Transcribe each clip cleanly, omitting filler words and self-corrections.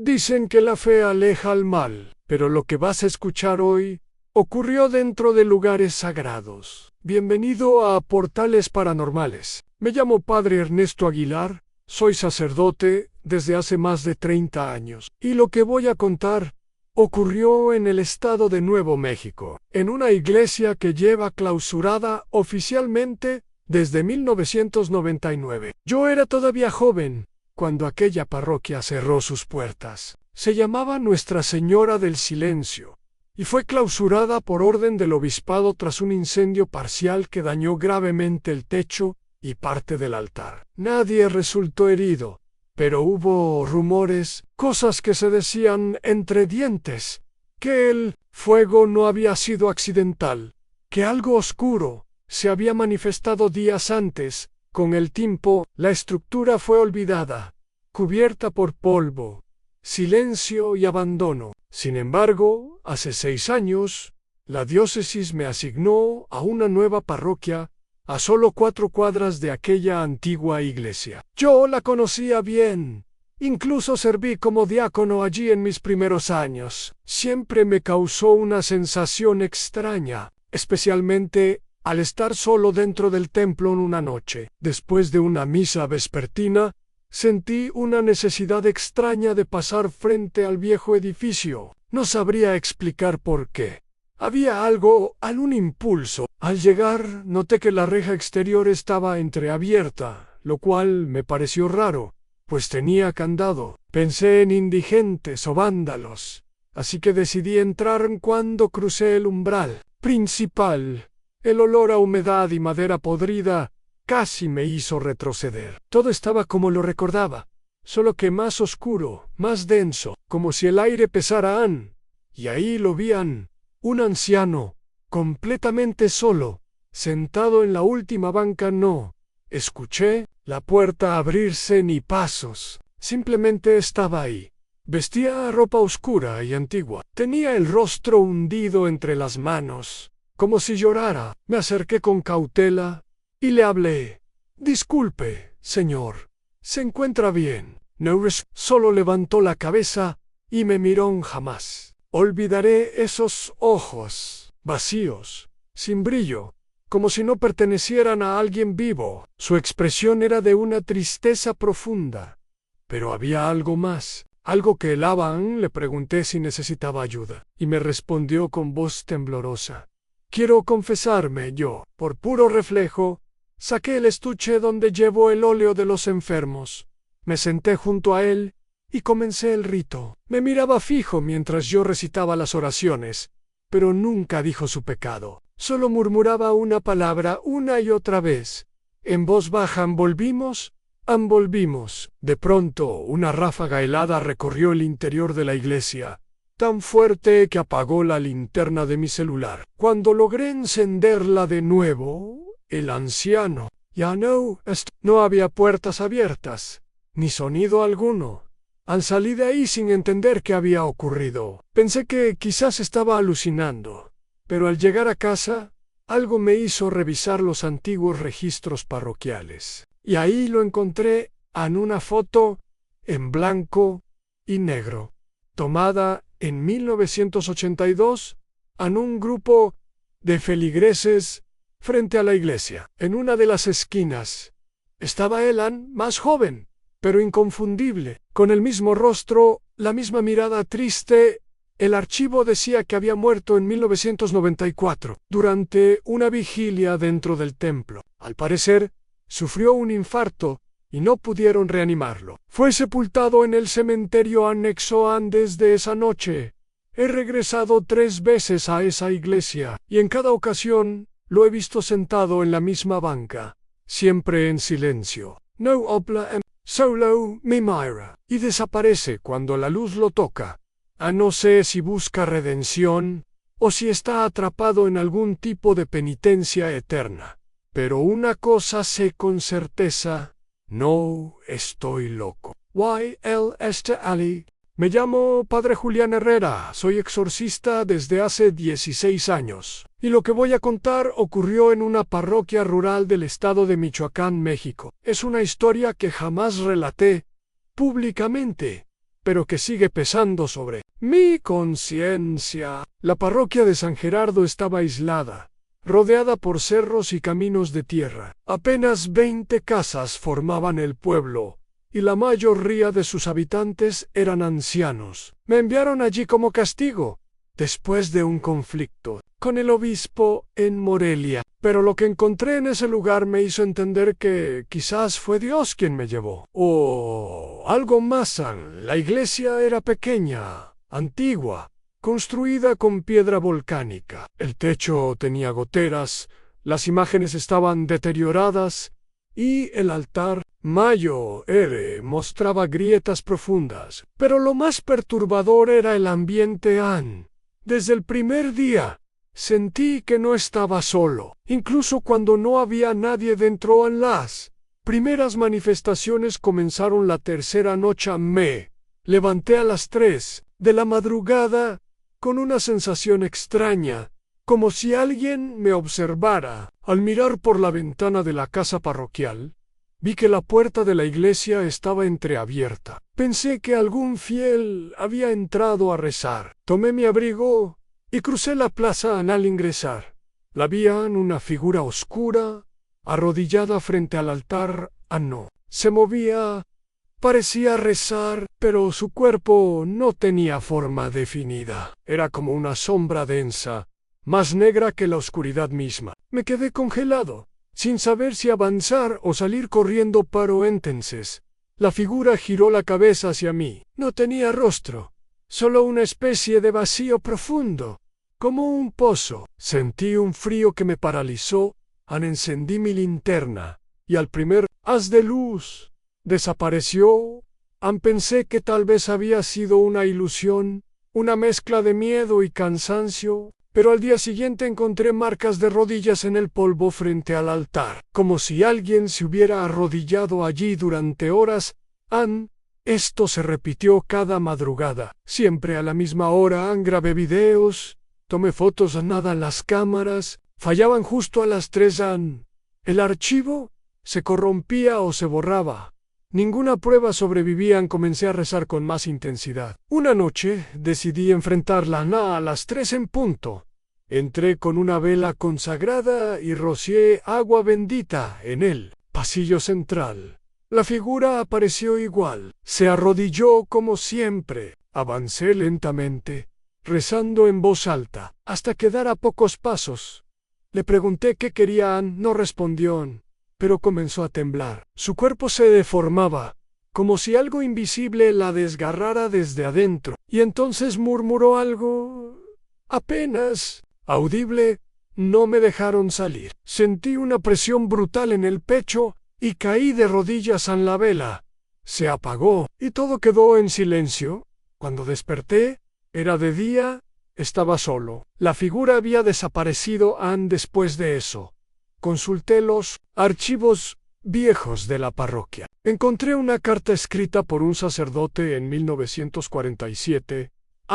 Dicen que la fe aleja al mal, pero lo que vas a escuchar hoy ocurrió dentro de lugares sagrados. Bienvenido a Portales Paranormales. Me llamo Padre Ernesto Aguilar, soy sacerdote desde hace más de 30 años, y lo que voy a contar ocurrió en el estado de Nuevo México, en una iglesia que lleva clausurada oficialmente desde 1999. Yo era todavía joven cuando aquella parroquia cerró sus puertas. Se llamaba Nuestra Señora del Silencio, y fue clausurada por orden del obispado tras un incendio parcial que dañó gravemente el techo y parte del altar. Nadie resultó herido, pero hubo rumores, cosas que se decían entre dientes, que el fuego no había sido accidental, que algo oscuro se había manifestado días antes. Con el tiempo, la estructura fue olvidada, cubierta por polvo, silencio y abandono. Sin embargo, hace 6 años, la diócesis me asignó a una nueva parroquia a solo 4 cuadras de aquella antigua iglesia. Yo la conocía bien. Incluso serví como diácono allí en mis primeros años. Siempre me causó una sensación extraña, especialmente al estar solo dentro del templo en una noche. Después de una misa vespertina, sentí una necesidad extraña de pasar frente al viejo edificio. No sabría explicar por qué. Había algo, algún impulso. Al llegar, noté que la reja exterior estaba entreabierta, lo cual me pareció raro, pues tenía candado. Pensé en indigentes o vándalos, así que decidí entrar cuando crucé el umbral principal. El olor a humedad y madera podrida casi me hizo retroceder. Todo estaba como lo recordaba, solo que más oscuro, más denso, como si el aire pesara. Y ahí lo vi, un anciano, completamente solo, sentado en la última banca. No escuché la puerta abrirse ni pasos, simplemente estaba ahí. Vestía ropa oscura y antigua. Tenía el rostro hundido entre las manos, como si llorara. Me acerqué con cautela y le hablé. «Disculpe, señor, ¿se encuentra bien?» No, solo levantó la cabeza y me miró. Jamás olvidaré esos ojos vacíos, sin brillo, como si no pertenecieran a alguien vivo. Su expresión era de una tristeza profunda, pero había algo más, algo que helaba. Le pregunté si necesitaba ayuda, y me respondió con voz temblorosa. «Quiero confesarme». Yo, por puro reflejo, saqué el estuche donde llevo el óleo de los enfermos. Me senté junto a él y comencé el rito. Me miraba fijo mientras yo recitaba las oraciones, pero nunca dijo su pecado. Solo murmuraba una palabra una y otra vez. En voz baja: «Envolvimos, envolvimos». De pronto, una ráfaga helada recorrió el interior de la iglesia, tan fuerte que apagó la linterna de mi celular. Cuando logré encenderla de nuevo, el anciano ya no había puertas abiertas, ni sonido alguno. Salí de ahí sin entender qué había ocurrido. Pensé que quizás estaba alucinando, pero al llegar a casa, algo me hizo revisar los antiguos registros parroquiales. Y ahí lo encontré en una foto en blanco y negro, tomada en 1982 en un grupo de feligreses frente a la iglesia. En una de las esquinas estaba él, más joven, pero inconfundible, con el mismo rostro, la misma mirada triste. El archivo decía que había muerto en 1994, durante una vigilia dentro del templo. Al parecer, sufrió un infarto y no pudieron reanimarlo. Fue sepultado en el cementerio anexo. Desde esa noche he regresado 3 veces a esa iglesia, y en cada ocasión lo he visto sentado en la misma banca, siempre en silencio. No habla, solo me mira, y desaparece cuando la luz lo toca. No sé si busca redención o si está atrapado en algún tipo de penitencia eterna. Pero una cosa sé con certeza: no estoy loco. Ali. Me llamo Padre Julián Herrera, soy exorcista desde hace 16 años. Y lo que voy a contar ocurrió en una parroquia rural del estado de Michoacán, México. Es una historia que jamás relaté públicamente, pero que sigue pesando sobre mi conciencia. La parroquia de San Gerardo estaba aislada, rodeada por cerros y caminos de tierra. Apenas 20 casas formaban el pueblo, y la mayoría de sus habitantes eran ancianos. Me enviaron allí como castigo, después de un conflicto con el obispo en Morelia, pero lo que encontré en ese lugar me hizo entender que quizás fue Dios quien me llevó. O algo más. La iglesia era pequeña, antigua, construida con piedra volcánica. El techo tenía goteras, las imágenes estaban deterioradas y el altar mostraba grietas profundas. Pero lo más perturbador era el ambiente. Desde el primer día sentí que no estaba solo, incluso cuando no había nadie dentro. Las primeras manifestaciones comenzaron la tercera noche. Me levanté a las 3 de la madrugada con una sensación extraña, como si alguien me observara. Al mirar por la ventana de la casa parroquial, vi que la puerta de la iglesia estaba entreabierta. Pensé que algún fiel había entrado a rezar. Tomé mi abrigo y crucé la plaza. Al ingresar, la vi una figura oscura, arrodillada frente al altar. No se movía, parecía rezar, pero su cuerpo no tenía forma definida. Era como una sombra densa, más negra que la oscuridad misma. Me quedé congelado, sin saber si avanzar o salir corriendo. Pero entonces la figura giró la cabeza hacia mí. No tenía rostro, solo una especie de vacío profundo, como un pozo. Sentí un frío que me paralizó. Encendí mi linterna, y al primer haz de luz desapareció. Pensé que tal vez había sido una ilusión, una mezcla de miedo y cansancio. Pero al día siguiente encontré marcas de rodillas en el polvo frente al altar, como si alguien se hubiera arrodillado allí durante horas. Esto se repitió cada madrugada, siempre a la misma hora. Grabé videos, tomé fotos. Las cámaras fallaban justo a las 3. El archivo se corrompía o se borraba. Ninguna prueba sobrevivía. Comencé a rezar con más intensidad. Una noche decidí enfrentarla. A las 3 en punto. Entré con una vela consagrada y rocié agua bendita en el pasillo central. La figura apareció igual. Se arrodilló como siempre. Avancé lentamente, rezando en voz alta, hasta quedar a pocos pasos. Le pregunté qué quería. No respondió, pero comenzó a temblar. Su cuerpo se deformaba, como si algo invisible la desgarrara desde adentro. Y entonces murmuró algo apenas audible. No me dejaron salir. Sentí una presión brutal en el pecho y caí de rodillas. La vela se apagó y todo quedó en silencio. Cuando desperté, era de día, estaba solo. La figura había desaparecido. Después de eso, consulté los archivos viejos de la parroquia. Encontré una carta escrita por un sacerdote en 1947.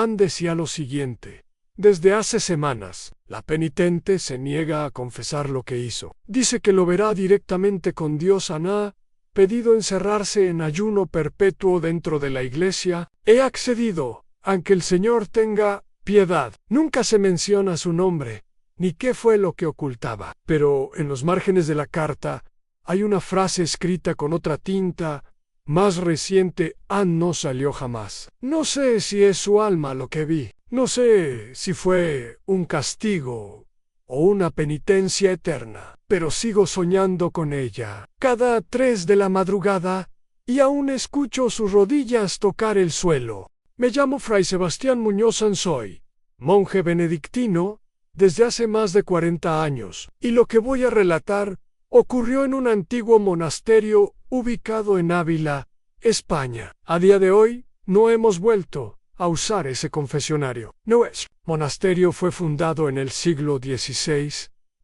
Decía lo siguiente: desde hace semanas, la penitente se niega a confesar lo que hizo. Dice que lo verá directamente con Dios. Ha pedido encerrarse en ayuno perpetuo dentro de la iglesia. He accedido, aunque el Señor tenga piedad. Nunca se menciona su nombre, ni qué fue lo que ocultaba. Pero en los márgenes de la carta hay una frase escrita con otra tinta, más reciente. No salió jamás. No sé si es su alma lo que vi. No sé si fue un castigo o una penitencia eterna, pero sigo soñando con ella cada 3 de la madrugada y aún escucho sus rodillas tocar el suelo. Me llamo Fray Sebastián Muñoz. Soy monje benedictino desde hace más de 40 años, y lo que voy a relatar ocurrió en un antiguo monasterio ubicado en Ávila, España. A día de hoy, no hemos vuelto a usar ese confesionario. Nuestro monasterio fue fundado en el siglo XVI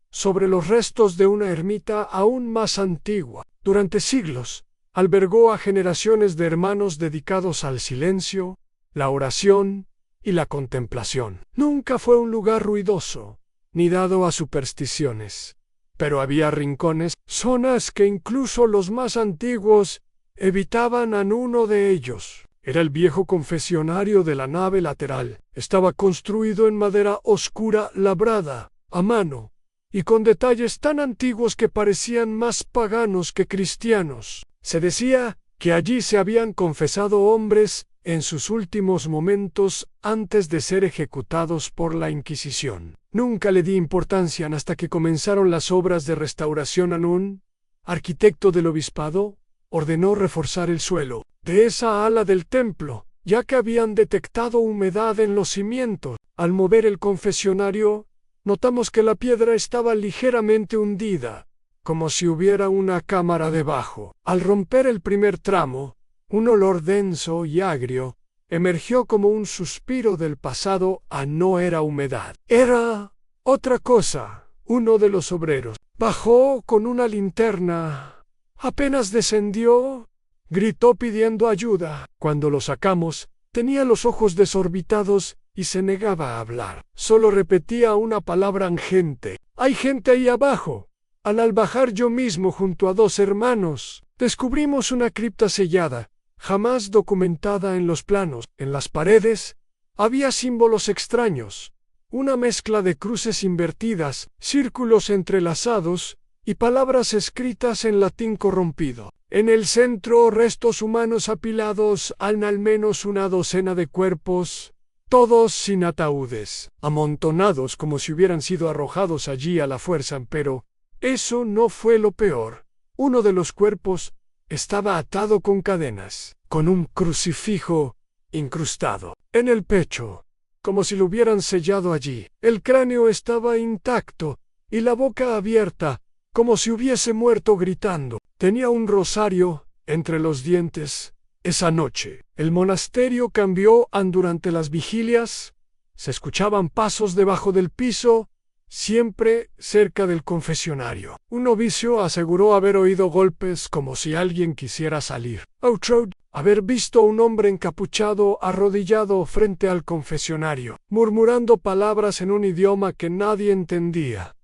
sobre los restos de una ermita aún más antigua. Durante siglos, albergó a generaciones de hermanos dedicados al silencio, la oración y la contemplación. Nunca fue un lugar ruidoso, ni dado a supersticiones, pero había rincones, zonas que incluso los más antiguos evitaban. Uno de ellos Era el viejo confesionario de la nave lateral. Estaba construido en madera oscura labrada a mano, y con detalles tan antiguos que parecían más paganos que cristianos. Se decía que allí se habían confesado hombres en sus últimos momentos antes de ser ejecutados por la Inquisición. Nunca le di importancia hasta que comenzaron las obras de restauración. Anún, arquitecto del obispado, ordenó reforzar el suelo de esa ala del templo, ya que habían detectado humedad en los cimientos. Al mover el confesionario, notamos que la piedra estaba ligeramente hundida, como si hubiera una cámara debajo. Al romper el primer tramo, un olor denso y agrio emergió como un suspiro del pasado. No era humedad, era otra cosa. Uno de los obreros bajó con una linterna. Apenas descendió, gritó pidiendo ayuda. Cuando lo sacamos, tenía los ojos desorbitados y se negaba a hablar. Solo repetía una palabra angente: «Hay gente ahí abajo». Al bajar yo mismo junto a 2 hermanos, descubrimos una cripta sellada, jamás documentada en los planos. En las paredes había símbolos extraños, una mezcla de cruces invertidas, círculos entrelazados y palabras escritas en latín corrompido. En el centro, restos humanos apilados en al menos una docena de cuerpos, todos sin ataúdes, amontonados como si hubieran sido arrojados allí a la fuerza. Pero eso no fue lo peor. Uno de los cuerpos estaba atado con cadenas, con un crucifijo incrustado en el pecho, como si lo hubieran sellado allí. El cráneo estaba intacto y la boca abierta, como si hubiese muerto gritando. Tenía un rosario entre los dientes. Esa noche, el monasterio cambió durante las vigilias. Se escuchaban pasos debajo del piso, siempre cerca del confesionario. Un novicio aseguró haber oído golpes como si alguien quisiera salir. Otro, haber visto a un hombre encapuchado arrodillado frente al confesionario, murmurando palabras en un idioma que nadie entendía.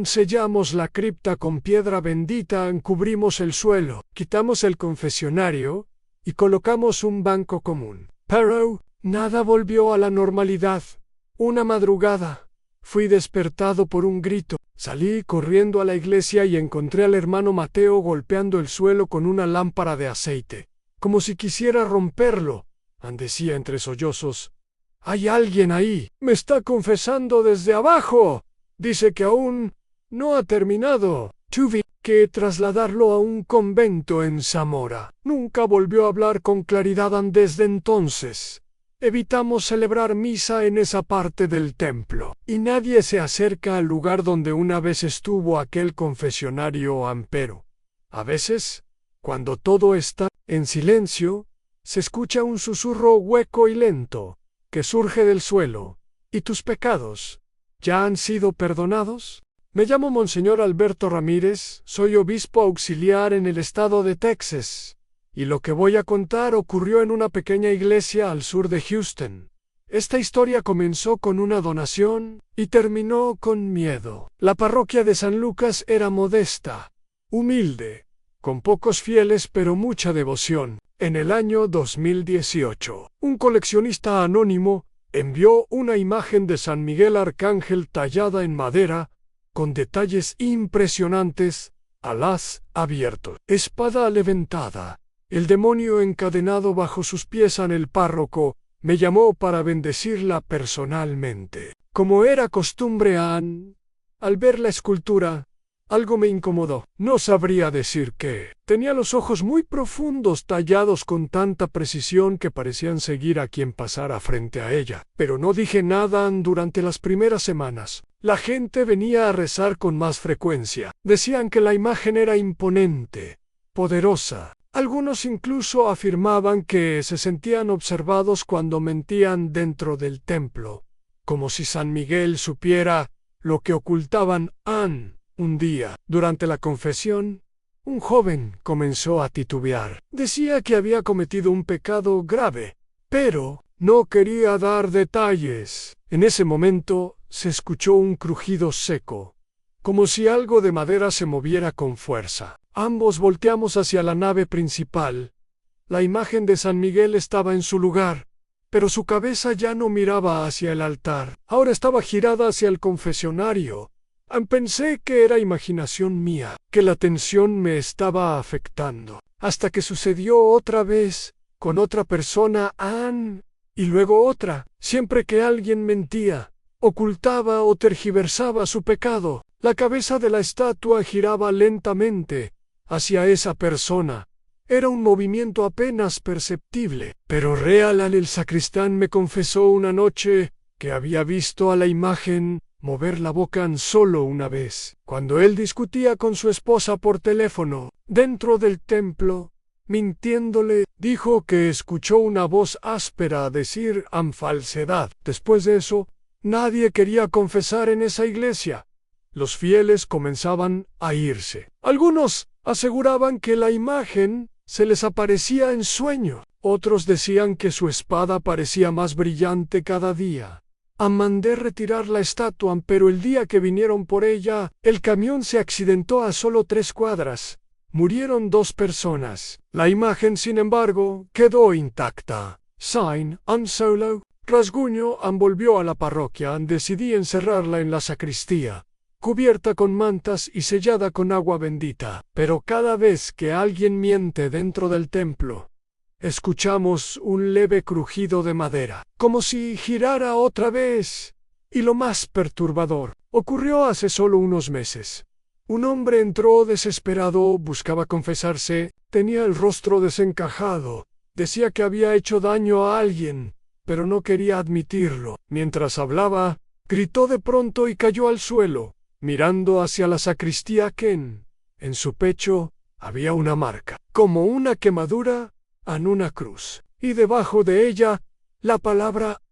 Sellamos la cripta con piedra bendita, cubrimos el suelo, quitamos el confesionario y colocamos un banco común. Pero nada volvió a la normalidad. Una madrugada, fui despertado por un grito. Salí corriendo a la iglesia y encontré al hermano Mateo golpeando el suelo con una lámpara de aceite, como si quisiera romperlo. Decía entre sollozos: «Hay alguien ahí. Me está confesando desde abajo. Dice que aún no ha terminado». Tuve que trasladarlo a un convento en Zamora. Nunca volvió a hablar con claridad desde entonces. Evitamos celebrar misa en esa parte del templo, y nadie se acerca al lugar donde una vez estuvo aquel confesionario. Pero a veces, cuando todo está en silencio, se escucha un susurro hueco y lento que surge del suelo. ¿Y tus pecados ya han sido perdonados? Me llamo Monseñor Alberto Ramírez, soy obispo auxiliar en el estado de Texas, y lo que voy a contar ocurrió en una pequeña iglesia al sur de Houston. Esta historia comenzó con una donación y terminó con miedo. La parroquia de San Lucas era modesta, humilde, con pocos fieles pero mucha devoción. En el año 2018, un coleccionista anónimo envió una imagen de San Miguel Arcángel tallada en madera, con detalles impresionantes, alas abiertos, espada levantada, el demonio encadenado bajo sus pies. El párroco me llamó para bendecirla personalmente. Como era costumbre, al ver la escultura, algo me incomodó. No sabría decir qué. Tenía los ojos muy profundos, tallados con tanta precisión que parecían seguir a quien pasara frente a ella. Pero no dije nada durante las primeras semanas. La gente venía a rezar con más frecuencia. Decían que la imagen era imponente, poderosa. Algunos incluso afirmaban que se sentían observados cuando mentían dentro del templo, como si San Miguel supiera lo que ocultaban. Un día, durante la confesión, un joven comenzó a titubear. Decía que había cometido un pecado grave, pero no quería dar detalles. En ese momento se escuchó un crujido seco, como si algo de madera se moviera con fuerza. Ambos volteamos hacia la nave principal, La imagen de San Miguel estaba en su lugar, pero su cabeza ya no miraba hacia el altar. Ahora estaba girada hacia el confesionario. Pensé que era imaginación mía, que la tensión me estaba afectando, hasta que sucedió otra vez, con otra persona, Anne, y luego otra. Siempre que alguien mentía, ocultaba o tergiversaba su pecado, la cabeza de la estatua giraba lentamente hacia esa persona. Era un movimiento apenas perceptible, pero real. El sacristán me confesó una noche que había visto a la imagen mover la boca solo una vez, cuando él discutía con su esposa por teléfono, dentro del templo. Mintiéndole, dijo que escuchó una voz áspera decir falsedad. Después de eso, nadie quería confesar en esa iglesia. Los fieles comenzaban a irse. Algunos aseguraban que la imagen se les aparecía en sueño. Otros decían que su espada parecía más brillante cada día. Mandé retirar la estatua, pero el día que vinieron por ella, el camión se accidentó a solo 3 cuadras. Murieron 2 personas. La imagen, sin embargo, quedó intacta. Sign, Solo. Rasguño volvió a la parroquia. Decidí encerrarla en la sacristía, cubierta con mantas y sellada con agua bendita. Pero cada vez que alguien miente dentro del templo, escuchamos un leve crujido de madera, como si girara otra vez. Y lo más perturbador ocurrió hace solo unos meses. Un hombre entró desesperado, buscaba confesarse, tenía el rostro desencajado, decía que había hecho daño a alguien, pero no quería admitirlo. Mientras hablaba, gritó de pronto y cayó al suelo, mirando hacia la sacristía. En su pecho había una marca, como una quemadura en una cruz, y debajo de ella la palabra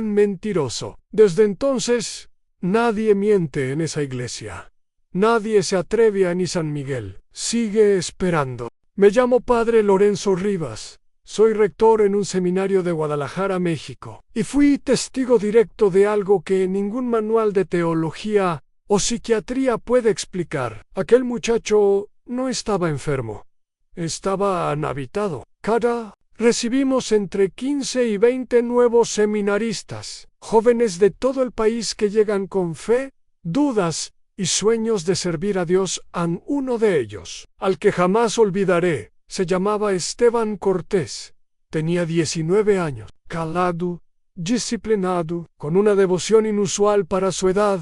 mentiroso. Desde entonces, nadie miente en esa iglesia. Nadie se atreve a ni San Miguel. Sigue esperando. Me llamo Padre Lorenzo Rivas. Soy rector en un seminario de Guadalajara, México, y fui testigo directo de algo que ningún manual de teología o psiquiatría puede explicar. Aquel muchacho no estaba enfermo. Estaba habitado. Recibimos entre 15 y 20 nuevos seminaristas, jóvenes de todo el país que llegan con fe, dudas y sueños de servir a Dios. Uno de ellos, al que jamás olvidaré, se llamaba Esteban Cortés. Tenía 19 años, calado, disciplinado, con una devoción inusual para su edad.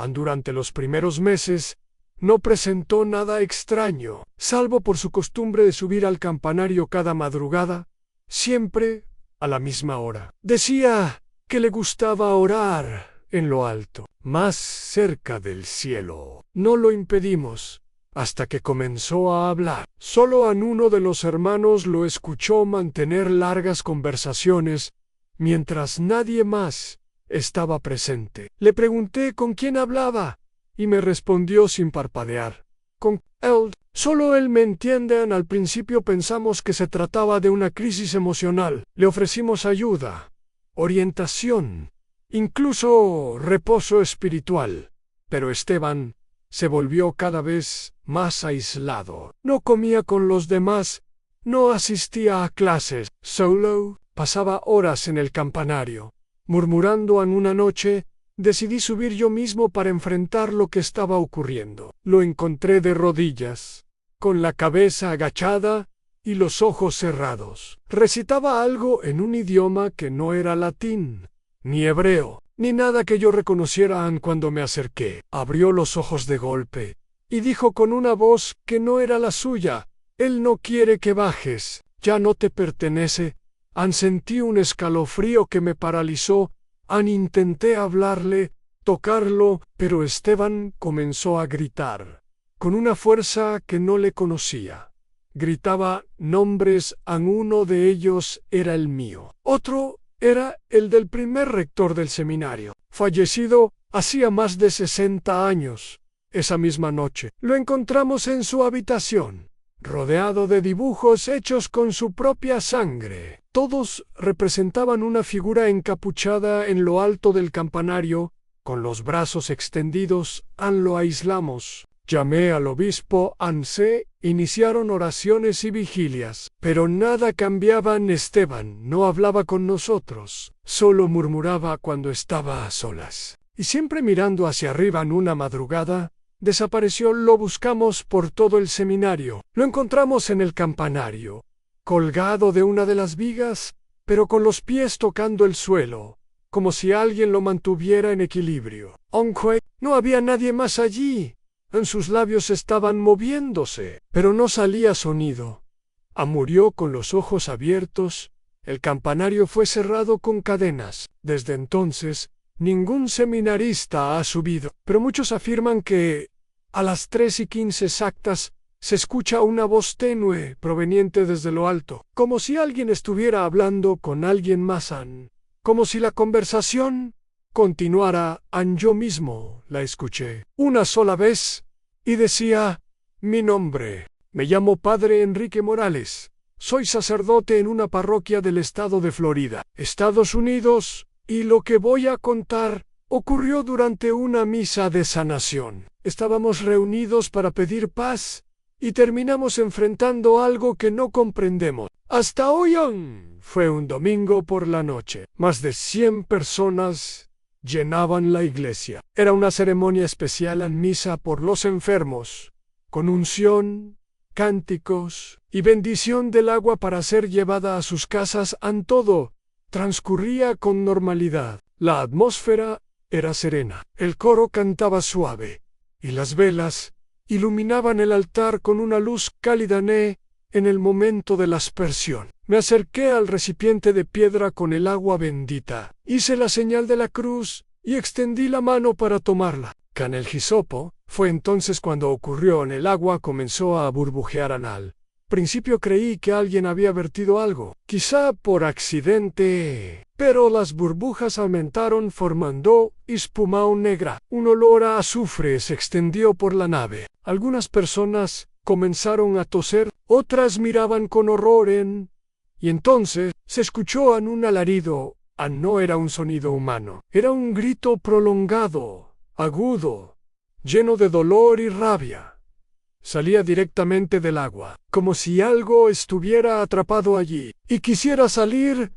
Durante los primeros meses, no presentó nada extraño, salvo por su costumbre de subir al campanario cada madrugada, siempre a la misma hora. Decía que le gustaba orar en lo alto, más cerca del cielo. No lo impedimos, hasta que comenzó a hablar. Solo uno de los hermanos lo escuchó mantener largas conversaciones, mientras nadie más estaba presente. Le pregunté con quién hablaba, y me respondió sin parpadear: con él. Solo él me entiende. Al principio pensamos que se trataba de una crisis emocional. Le ofrecimos ayuda, orientación, incluso reposo espiritual. Pero Esteban se volvió cada vez más aislado. No comía con los demás, no asistía a clases. Solo pasaba horas en el campanario, murmurando. Una noche, decidí subir yo mismo para enfrentar lo que estaba ocurriendo. Lo encontré de rodillas, con la cabeza agachada y los ojos cerrados. Recitaba algo en un idioma que no era latín, ni hebreo, ni nada que yo reconociera. Cuando me acerqué, abrió los ojos de golpe y dijo con una voz que no era la suya: Él no quiere que bajes, ya no te pertenece. Sentí un escalofrío que me paralizó. Intenté hablarle, tocarlo, pero Esteban comenzó a gritar, con una fuerza que no le conocía. Gritaba nombres. Uno de ellos era el mío. Otro era el del primer rector del seminario, fallecido hacía más de 60 años. Esa misma noche, lo encontramos en su habitación, rodeado de dibujos hechos con su propia sangre. Todos representaban una figura encapuchada en lo alto del campanario, con los brazos extendidos. Lo aislamos, Llamé al obispo Anse, iniciaron oraciones y vigilias, pero nada cambiaba. Esteban no hablaba con nosotros, solo murmuraba cuando estaba a solas. Y siempre mirando hacia arriba en una madrugada, desapareció. Lo buscamos por todo el seminario. Lo encontramos en el campanario, colgado de una de las vigas, pero con los pies tocando el suelo, como si alguien lo mantuviera en equilibrio. Aunque no había nadie más allí. En sus labios estaban moviéndose, pero no salía sonido. Murió con los ojos abiertos. El campanario fue cerrado con cadenas. Desde entonces, ningún seminarista ha subido, pero muchos afirman que, a las 3:15 exactas, se escucha una voz tenue proveniente desde lo alto, como si alguien estuviera hablando con alguien más, como si la conversación continuara. Yo mismo la escuché una sola vez y decía: mi nombre. Me llamo Padre Enrique Morales. Soy sacerdote en una parroquia del estado de Florida, Estados Unidos, y lo que voy a contar ocurrió durante una misa de sanación. Estábamos reunidos para pedir paz y terminamos enfrentando algo que no comprendemos. Hasta hoy fue un domingo por la noche. Más de 100 personas llenaban la iglesia. Era una ceremonia especial en misa por los enfermos, con unción, cánticos y bendición del agua para ser llevada a sus casas. Todo transcurría con normalidad. La atmósfera era serena. El coro cantaba suave, y las velas iluminaban el altar con una luz cálida. En el momento de la aspersión, me acerqué al recipiente de piedra con el agua bendita. Hice la señal de la cruz y extendí la mano para tomarla. Con el hisopo, fue entonces cuando ocurrió. En el agua comenzó a burbujear. Al principio creí que alguien había vertido algo, quizá por accidente, pero las burbujas aumentaron formando espuma negra. Un olor a azufre se extendió por la nave. Algunas personas comenzaron a toser, otras miraban con horror y entonces se escuchó un alarido. No era un sonido humano, era un grito prolongado, agudo, lleno de dolor y rabia. Salía directamente del agua, como si algo estuviera atrapado allí y quisiera salir.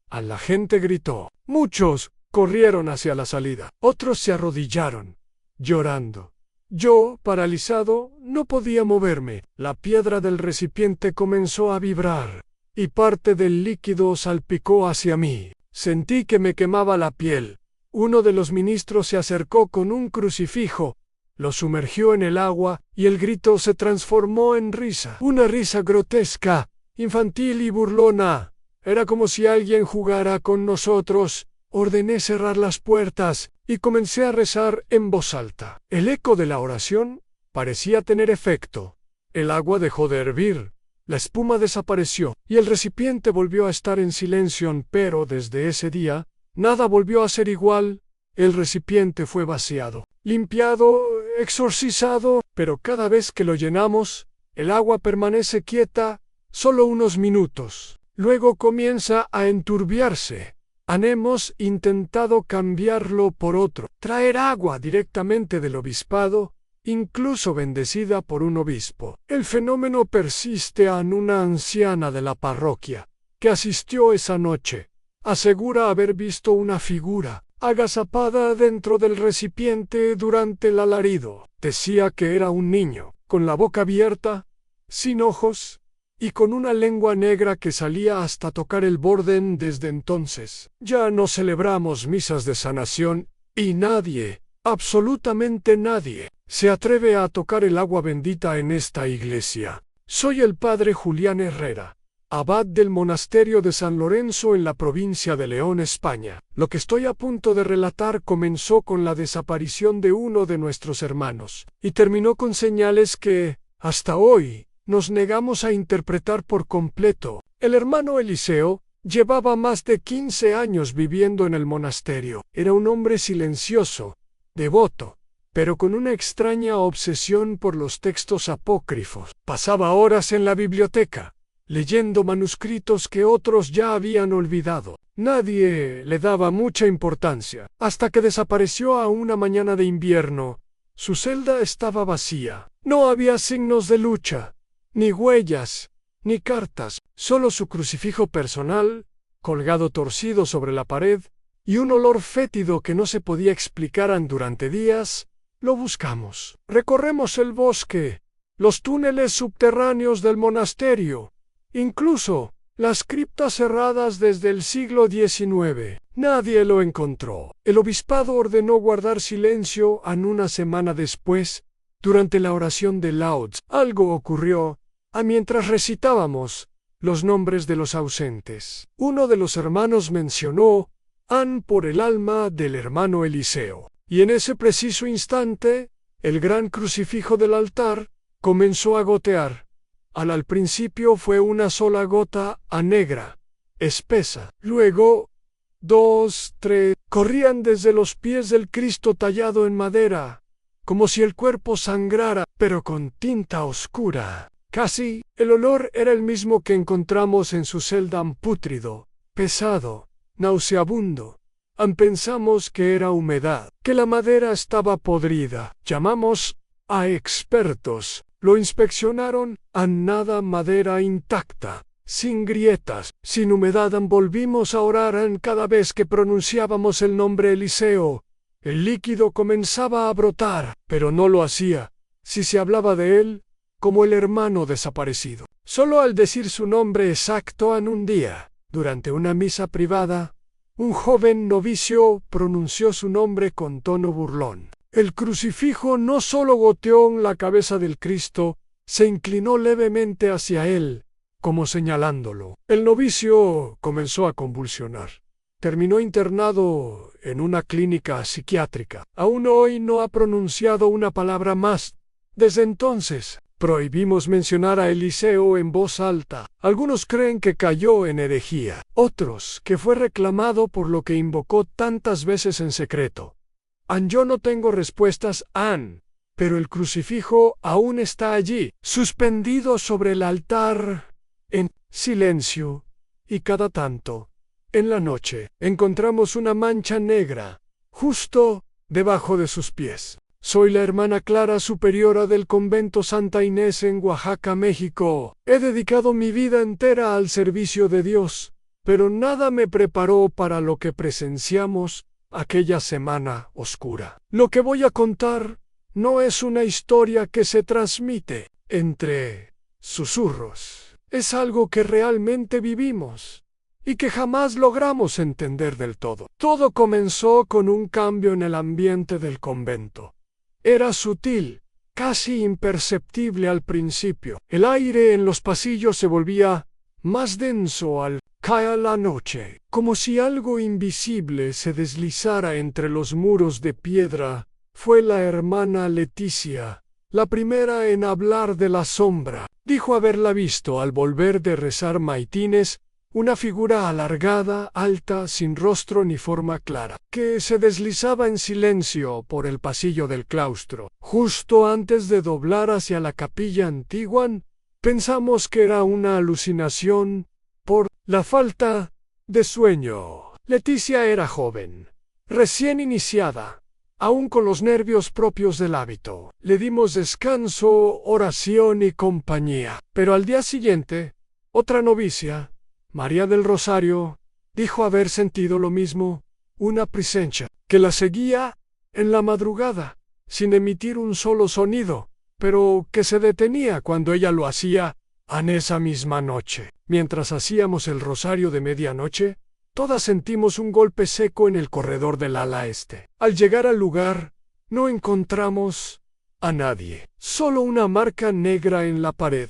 La gente gritó. Muchos corrieron hacia la salida, otros se arrodillaron, llorando. Yo, paralizado, no podía moverme. La piedra del recipiente comenzó a vibrar, y parte del líquido salpicó hacia mí. Sentí que me quemaba la piel. Uno de los ministros se acercó con un crucifijo, lo sumergió en el agua, y el grito se transformó en risa. Una risa grotesca, infantil y burlona. Era como si alguien jugara con nosotros. Ordené cerrar las puertas y comencé a rezar en voz alta. El eco de la oración parecía tener efecto. El agua dejó de hervir, la espuma desapareció y el recipiente volvió a estar en silencio. Pero desde ese día, nada volvió a ser igual. El recipiente fue vaciado, limpiado, exorcizado, pero cada vez que lo llenamos, el agua permanece quieta solo unos minutos. Luego comienza a enturbiarse. Hemos intentado cambiarlo por otro, traer agua directamente del obispado, incluso bendecida por un obispo. El fenómeno persiste. Una anciana de la parroquia, que asistió esa noche, asegura haber visto una figura agazapada dentro del recipiente durante el alarido. Decía que era un niño, con la boca abierta, sin ojos, y con una lengua negra que salía hasta tocar el borde. Desde entonces, ya no celebramos misas de sanación, y nadie, absolutamente nadie, se atreve a tocar el agua bendita en esta iglesia. Soy el padre Julián Herrera, abad del monasterio de San Lorenzo en la provincia de León, España. Lo que estoy a punto de relatar comenzó con la desaparición de uno de nuestros hermanos, y terminó con señales que, hasta hoy, nos negamos a interpretar por completo. El hermano Eliseo llevaba más de 15 años viviendo en el monasterio. Era un hombre silencioso, devoto, pero con una extraña obsesión por los textos apócrifos. Pasaba horas en la biblioteca, leyendo manuscritos que otros ya habían olvidado. Nadie le daba mucha importancia, hasta que desapareció una mañana de invierno, Su celda estaba vacía. No había signos de lucha, ni huellas, ni cartas, solo su crucifijo personal, colgado torcido sobre la pared, y un olor fétido que no se podía explicar durante días. Lo buscamos. Recorremos el bosque, los túneles subterráneos del monasterio, incluso las criptas cerradas desde el siglo XIX. Nadie lo encontró. El obispado ordenó guardar silencio. Una semana después, durante la oración de laudes, algo ocurrió. Mientras recitábamos los nombres de los ausentes, uno de los hermanos mencionó por el alma del hermano Eliseo. Y en ese preciso instante, el gran crucifijo del altar comenzó a gotear. Al principio fue una sola gota negra, espesa. Luego, 2, 3, corrían desde los pies del Cristo tallado en madera, como si el cuerpo sangrara, pero con tinta oscura. Casi, el olor era el mismo que encontramos en su celda, pútrido, pesado, nauseabundo. Pensamos que era humedad, que la madera estaba podrida. Llamamos a expertos. Lo inspeccionaron. Nada, madera intacta, sin grietas, sin humedad. Volvimos a orar. Cada vez que pronunciábamos el nombre Eliseo, el líquido comenzaba a brotar, pero no lo hacía si se hablaba de él como el hermano desaparecido. Solo al decir su nombre exacto un día, durante una misa privada, un joven novicio pronunció su nombre con tono burlón. El crucifijo no solo goteó en la cabeza del Cristo, se inclinó levemente hacia él, como señalándolo. El novicio comenzó a convulsionar. Terminó internado en una clínica psiquiátrica. Aún hoy no ha pronunciado una palabra más. Desde entonces, prohibimos mencionar a Eliseo en voz alta. Algunos creen que cayó en herejía, otros que fue reclamado por lo que invocó tantas veces en secreto. Yo no tengo respuestas, pero el crucifijo aún está allí, suspendido sobre el altar, en silencio, y cada tanto, en la noche, encontramos una mancha negra, justo debajo de sus pies. Soy la hermana Clara, superiora del convento Santa Inés en Oaxaca, México. He dedicado mi vida entera al servicio de Dios, pero nada me preparó para lo que presenciamos aquella semana oscura. Lo que voy a contar no es una historia que se transmite entre susurros. Es algo que realmente vivimos y que jamás logramos entender del todo. Todo comenzó con un cambio en el ambiente del convento. Era sutil, casi imperceptible al principio. El aire en los pasillos se volvía más denso al caer la noche, como si algo invisible se deslizara entre los muros de piedra. Fue la hermana Leticia, la primera en hablar de la sombra. Dijo haberla visto al volver de rezar maitines, una figura alargada, alta, sin rostro ni forma clara, que se deslizaba en silencio por el pasillo del claustro. Justo antes de doblar hacia la capilla antigua, pensamos que era una alucinación por la falta de sueño. Leticia era joven, recién iniciada, aún con los nervios propios del hábito. Le dimos descanso, oración y compañía. Pero al día siguiente, otra novicia, María del Rosario, dijo haber sentido lo mismo, una presencia que la seguía en la madrugada, sin emitir un solo sonido, pero que se detenía cuando ella lo hacía en esa misma noche. Mientras hacíamos el rosario de medianoche, todas sentimos un golpe seco en el corredor del ala este. Al llegar al lugar, no encontramos a nadie, solo una marca negra en la pared,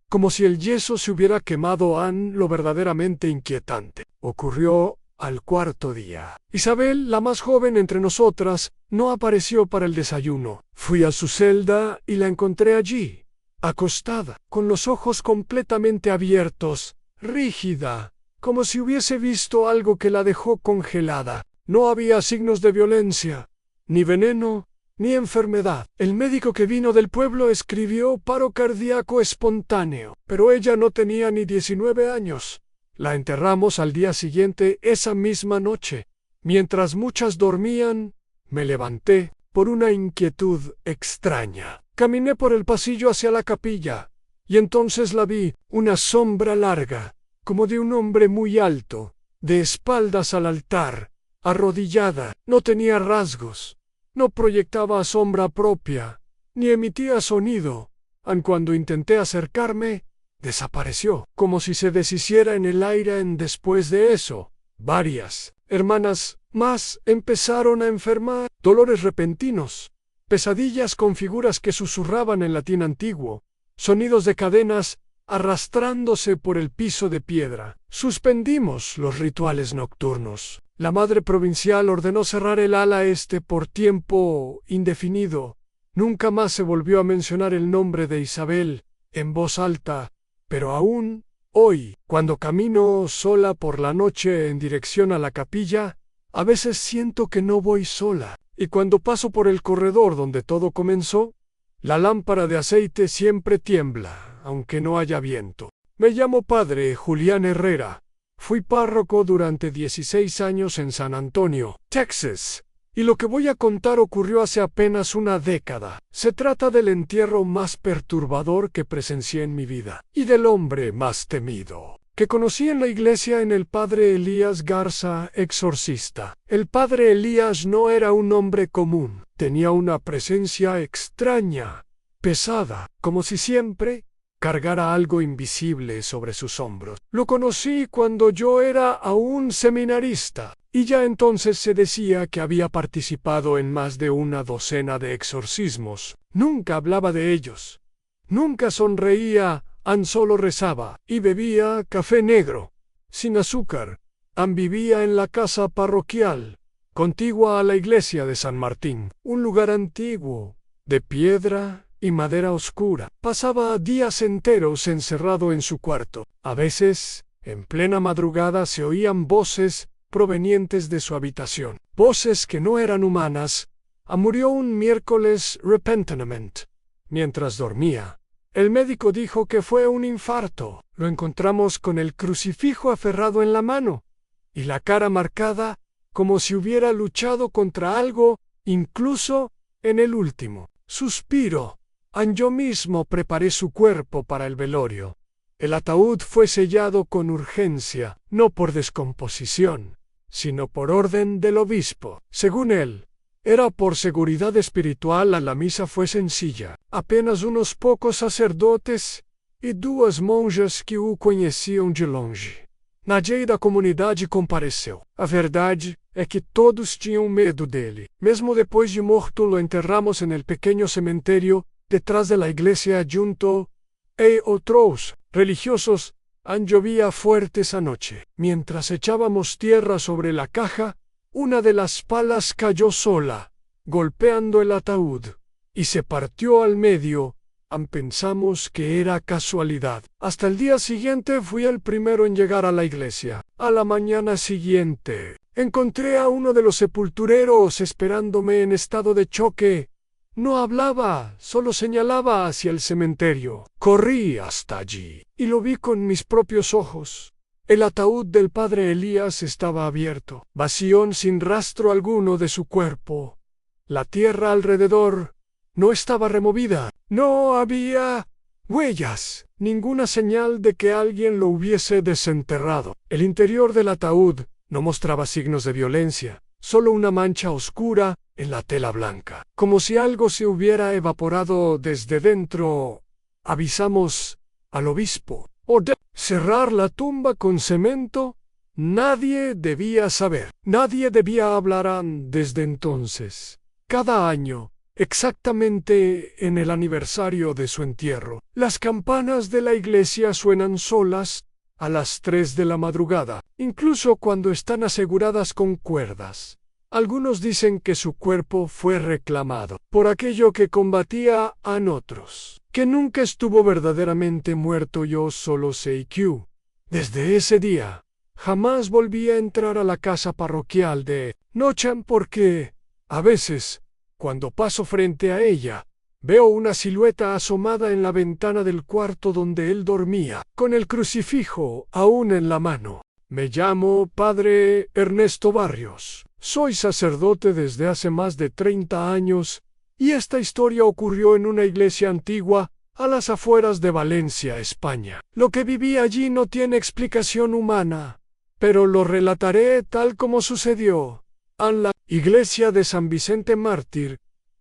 como si el yeso se hubiera quemado. Lo verdaderamente inquietante ocurrió al cuarto día. Isabel, la más joven entre nosotras, no apareció para el desayuno. Fui a su celda y la encontré allí, acostada, con los ojos completamente abiertos, rígida, como si hubiese visto algo que la dejó congelada. No había signos de violencia, ni veneno, ni enfermedad. El médico que vino del pueblo escribió paro cardíaco espontáneo, pero ella no tenía ni 19 años. La enterramos al día siguiente, esa misma noche. Mientras muchas dormían, me levanté, por una inquietud extraña. Caminé por el pasillo hacia la capilla, y entonces la vi, una sombra larga, como de un hombre muy alto, de espaldas al altar, arrodillada. No tenía rasgos, no proyectaba sombra propia, ni emitía sonido. Aun cuando intenté acercarme, desapareció, como si se deshiciera en el aire. Después de eso, varias hermanas más empezaron a enfermar, dolores repentinos, pesadillas con figuras que susurraban en latín antiguo, sonidos de cadenas arrastrándose por el piso de piedra. Suspendimos los rituales nocturnos. La madre provincial ordenó cerrar el ala este por tiempo indefinido. Nunca más se volvió a mencionar el nombre de Isabel en voz alta, pero aún hoy, cuando camino sola por la noche en dirección a la capilla, a veces siento que no voy sola, y cuando paso por el corredor donde todo comenzó, la lámpara de aceite siempre tiembla, aunque no haya viento. Me llamo Padre Julián Herrera. Fui párroco durante 16 años en San Antonio, Texas, y lo que voy a contar ocurrió hace apenas una década. Se trata del entierro más perturbador que presencié en mi vida, y del hombre más temido que conocí en la iglesia, en el padre Elías Garza, exorcista. El padre Elías no era un hombre común, tenía una presencia extraña, pesada, como si siempre cargara algo invisible sobre sus hombros. Lo conocí cuando yo era aún seminarista, y ya entonces se decía que había participado en más de una docena de exorcismos. Nunca hablaba de ellos, nunca sonreía, solo rezaba, y bebía café negro, sin azúcar. Vivía en la casa parroquial, contigua a la iglesia de San Martín, un lugar antiguo, de piedra y madera oscura. Pasaba días enteros encerrado en su cuarto. A veces, en plena madrugada, se oían voces provenientes de su habitación, voces que no eran humanas. Murió un miércoles repentinamente, mientras dormía. El médico dijo que fue un infarto. Lo encontramos con el crucifijo aferrado en la mano y la cara marcada como si hubiera luchado contra algo, incluso en el último suspiro. Yo mismo preparé su cuerpo para el velorio. El ataúd fue sellado con urgencia, no por descomposición, sino por orden del obispo. Según él, era por seguridad espiritual. La misa fue sencilla. Apenas unos pocos sacerdotes e duas monjas que o conheciam de longe. Nadie da comunidade compareceu. A verdade é que todos tinham medo dele. Mesmo depois de morto, lo enterramos en el pequeño cementerio detrás de la iglesia junto a otros religiosos. Llovía fuerte esa noche. Mientras echábamos tierra sobre la caja, una de las palas cayó sola, golpeando el ataúd, y se partió al medio. Pensamos que era casualidad. Hasta el día siguiente fui el primero en llegar a la iglesia. A la mañana siguiente, encontré a uno de los sepultureros esperándome en estado de choque. No hablaba, solo señalaba hacia el cementerio. Corrí hasta allí, y lo vi con mis propios ojos. El ataúd del padre Elías estaba abierto, vacío, sin rastro alguno de su cuerpo. La tierra alrededor no estaba removida. No había huellas, ninguna señal de que alguien lo hubiese desenterrado. El interior del ataúd no mostraba signos de violencia, solo una mancha oscura en la tela blanca, como si algo se hubiera evaporado desde dentro. Avisamos al obispo. Cerrar la tumba con cemento. Nadie debía saber, nadie debía hablar. Desde entonces, cada año, exactamente en el aniversario de su entierro, las campanas de la iglesia suenan solas a las 3 de la madrugada, incluso cuando están aseguradas con cuerdas. Algunos dicen que su cuerpo fue reclamado por aquello que combatía a otros, que nunca estuvo verdaderamente muerto. Yo solo sé que, desde ese día, jamás volví a entrar a la casa parroquial de noche, porque, a veces, cuando paso frente a ella, veo una silueta asomada en la ventana del cuarto donde él dormía, con el crucifijo aún en la mano. Me llamo Padre Ernesto Barrios. Soy sacerdote desde hace más de 30 años, y esta historia ocurrió en una iglesia antigua, a las afueras de Valencia, España. Lo que viví allí no tiene explicación humana, pero lo relataré tal como sucedió. La iglesia de San Vicente Mártir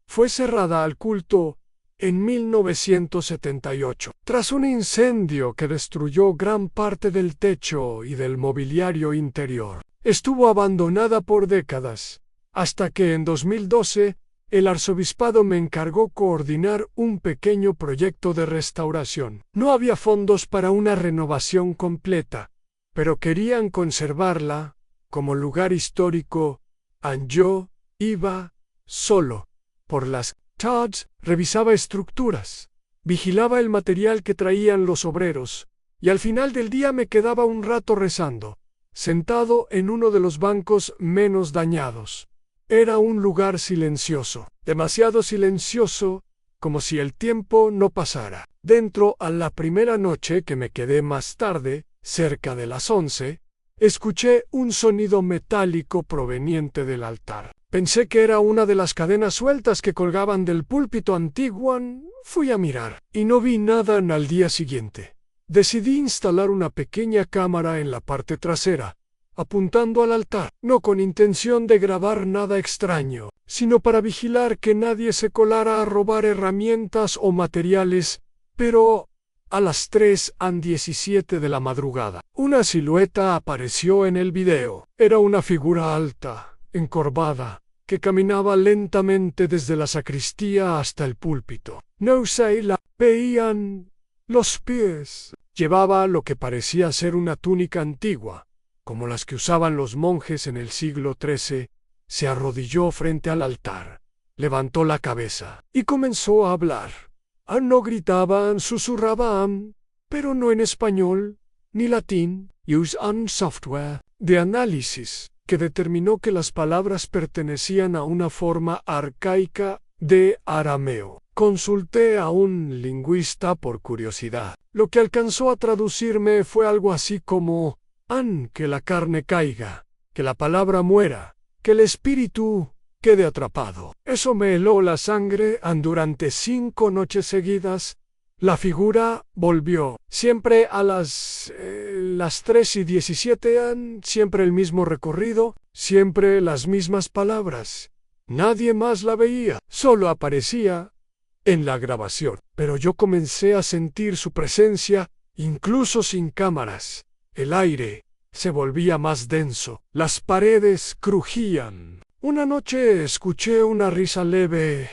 fue cerrada al culto en 1978, tras un incendio que destruyó gran parte del techo y del mobiliario interior. Estuvo abandonada por décadas, hasta que en 2012 el arzobispado me encargó coordinar un pequeño proyecto de restauración. No había fondos para una renovación completa, pero querían conservarla como lugar histórico. Yo iba solo por las calles, revisaba estructuras, vigilaba el material que traían los obreros, y al final del día me quedaba un rato rezando, sentado en uno de los bancos menos dañados. Era un lugar silencioso, demasiado silencioso, como si el tiempo no pasara. Dentro, a la primera noche que me quedé más tarde, cerca de las 11, escuché un sonido metálico proveniente del altar. Pensé que era una de las cadenas sueltas que colgaban del púlpito antiguo. Fui a mirar, y no vi nada al día siguiente. Decidí instalar una pequeña cámara en la parte trasera, apuntando al altar, no con intención de grabar nada extraño, sino para vigilar que nadie se colara a robar herramientas o materiales, pero a las 3:17 de la madrugada, una silueta apareció en el video. Era una figura alta, encorvada, que caminaba lentamente desde la sacristía hasta el púlpito. No se la veían los pies. Llevaba lo que parecía ser una túnica antigua, como las que usaban los monjes en el siglo XIII, se arrodilló frente al altar, levantó la cabeza y comenzó a hablar. No gritaban, susurraban, pero no en español ni latín. Usan software de análisis que determinó que las palabras pertenecían a una forma arcaica de arameo. Consulté a un lingüista por curiosidad. Lo que alcanzó a traducirme fue algo así como: que la carne caiga, que la palabra muera, que el espíritu quede atrapado. Eso me heló la sangre. Durante 5 noches seguidas, la figura volvió, siempre a las 3:17, siempre el mismo recorrido, siempre las mismas palabras. Nadie más la veía, solo aparecía en la grabación. Pero yo comencé a sentir su presencia, incluso sin cámaras. El aire se volvía más denso, las paredes crujían. Una noche escuché una risa leve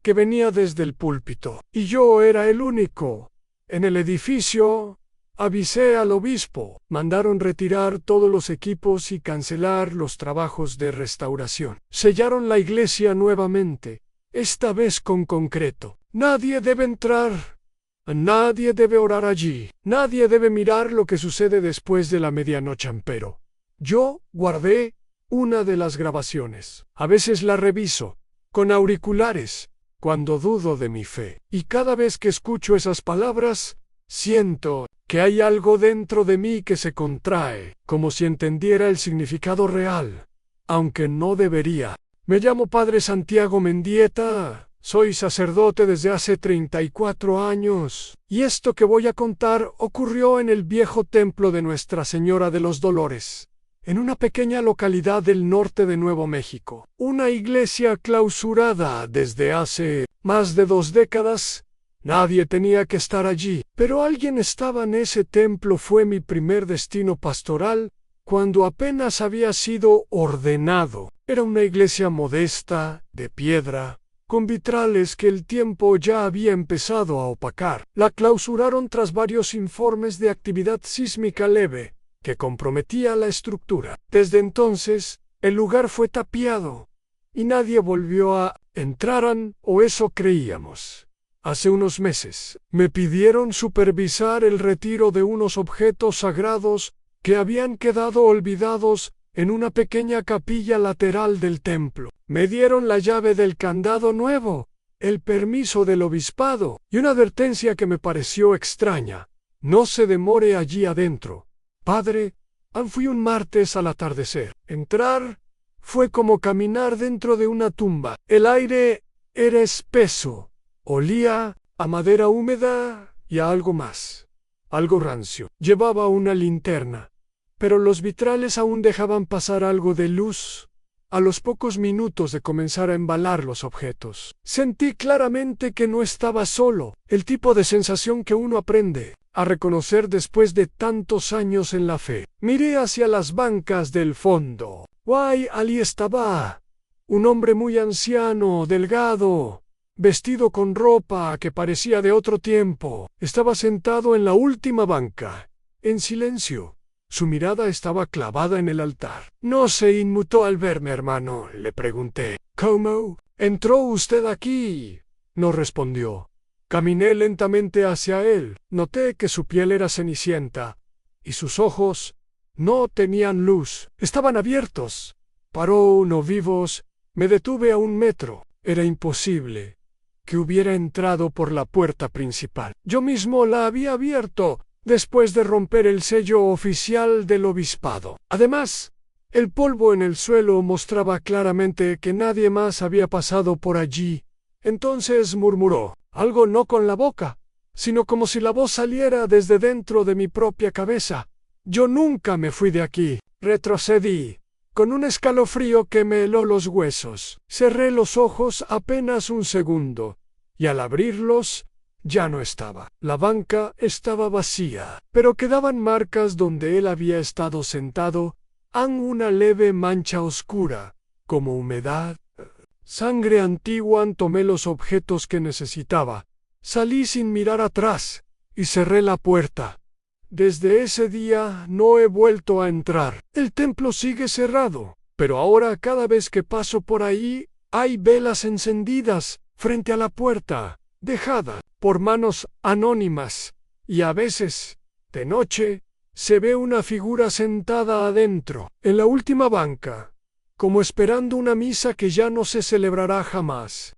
que venía desde el púlpito, y yo era el único en el edificio. Avisé al obispo, mandaron retirar todos los equipos y cancelar los trabajos de restauración. Sellaron la iglesia nuevamente, esta vez con concreto. Nadie debe entrar. Nadie debe orar allí. Nadie debe mirar lo que sucede después de la medianoche. Empero yo guardé una de las grabaciones. A veces la reviso, con auriculares, cuando dudo de mi fe. Y cada vez que escucho esas palabras, siento que hay algo dentro de mí que se contrae, como si entendiera el significado real, aunque no debería. Me llamo Padre Santiago Mendieta. Soy sacerdote desde hace 34 años, y esto que voy a contar ocurrió en el viejo templo de Nuestra Señora de los Dolores, en una pequeña localidad del norte de Nuevo México. Una iglesia clausurada desde hace más de 2 décadas. Nadie tenía que estar allí, pero alguien estaba en ese templo. Fue mi primer destino pastoral cuando apenas había sido ordenado. Era una iglesia modesta, de piedra, con vitrales que el tiempo ya había empezado a opacar. La clausuraron tras varios informes de actividad sísmica leve que comprometía la estructura. Desde entonces, el lugar fue tapiado y nadie volvió a entrar, o eso creíamos. Hace unos meses, me pidieron supervisar el retiro de unos objetos sagrados que habían quedado olvidados en una pequeña capilla lateral del templo. Me dieron la llave del candado nuevo, el permiso del obispado y una advertencia que me pareció extraña: no se demore allí adentro. Padre, fui un martes al atardecer. Entrar Fue como caminar dentro de una tumba. El aire era espeso, olía a madera húmeda y a algo más, algo rancio. Llevaba una linterna, pero los vitrales aún dejaban pasar algo de luz a los pocos minutos de comenzar a embalar los objetos. Sentí claramente que no estaba solo, el tipo de sensación que uno aprende a reconocer después de tantos años en la fe. Miré hacia las bancas del fondo. Guay, allí estaba, un hombre muy anciano, delgado, vestido con ropa que parecía de otro tiempo. Estaba sentado en la última banca, en silencio. Su mirada estaba clavada en el altar. ¿No se inmutó al verme, hermano?, le pregunté. ¿Cómo entró usted aquí?, no respondió. Caminé lentamente hacia él. Noté que su piel era cenicienta y sus ojos no tenían luz. Estaban abiertos, paró no vivos. Me detuve a 1 metro. Era imposible que hubiera entrado por la puerta principal. Yo mismo la había abierto después de romper el sello oficial del obispado. Además, el polvo en el suelo mostraba claramente que nadie más había pasado por allí. Entonces murmuró, algo no con la boca, sino como si la voz saliera desde dentro de mi propia cabeza. Yo nunca me fui de aquí. Retrocedí, con un escalofrío que me heló los huesos. Cerré los ojos apenas 1 segundo, y al abrirlos, ya no estaba. La banca estaba vacía, pero quedaban marcas donde él había estado sentado, una leve mancha oscura, como humedad, sangre antigua. Tomé los objetos que necesitaba, salí sin mirar atrás, y cerré la puerta. Desde ese día no he vuelto a entrar. El templo sigue cerrado, pero ahora cada vez que paso por ahí, hay velas encendidas frente a la puerta, dejada por manos anónimas, y a veces, de noche, se ve una figura sentada adentro, en la última banca, como esperando una misa que ya no se celebrará jamás.